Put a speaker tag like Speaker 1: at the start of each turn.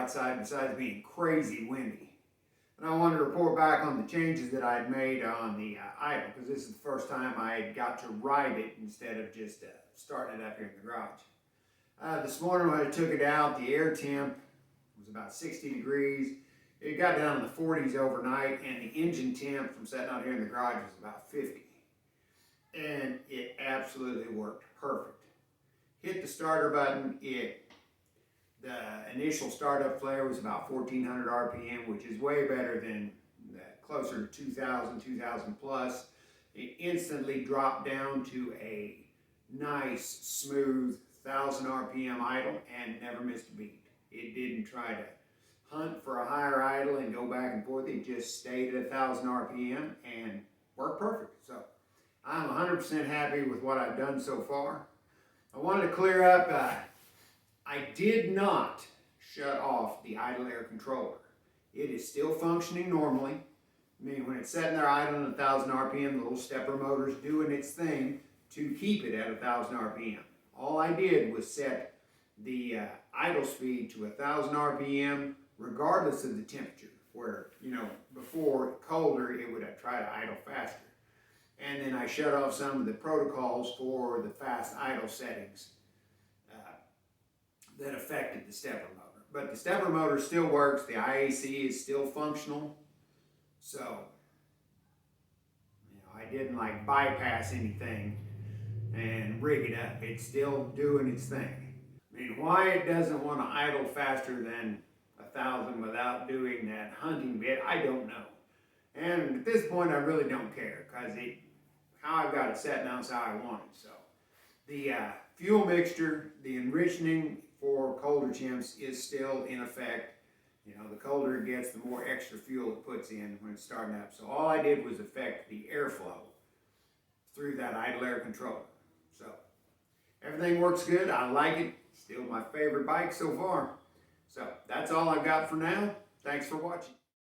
Speaker 1: outside besides being crazy windy. And I wanted to report back on the changes that I had made on the idle, because this is the first time I had got to ride it instead of just starting it up here in the garage. This morning when I took it out, the air temp was about 60 degrees. It got down in the 40s overnight, and the engine temp from sitting out here in the garage was about 50. And it absolutely worked perfect. Hit the starter button, the initial startup flare was about 1400 RPM, which is way better than closer to 2000 plus. It instantly dropped down to a nice, smooth 1000 RPM idle and never missed a beat. It didn't try to hunt for a higher idle and go back and forth. It just stayed at 1000 RPM and worked perfect. So I'm 100% happy with what I've done so far. I wanted to clear up, I did not shut off the idle air controller. It is still functioning normally. I mean, when it's sitting there idling at 1000 RPM, the little stepper motor's doing its thing to keep it at 1000 RPM. All I did was set the idle speed to 1000 RPM regardless of the temperature, where, you know, before colder it would try to idle faster. And then I shut off some of the protocols for the fast idle settings that affected the stepper motor. But the stepper motor still works, the IAC is still functional, so you know, I didn't like bypass anything and rig it up. It's still doing its thing. I mean, why it doesn't want to idle faster than 1000 without doing that hunting bit, I don't know. And at this point I really don't care, because how I've got it set now is how I want it. So the fuel mixture, the enriching for colder temps is still in effect. You know, the colder it gets, the more extra fuel it puts in when it's starting up. So all I did was affect the airflow through that idle air controller. So everything works good. I like it. Still my favorite bike so far. So that's all I've got for now. Thanks for watching.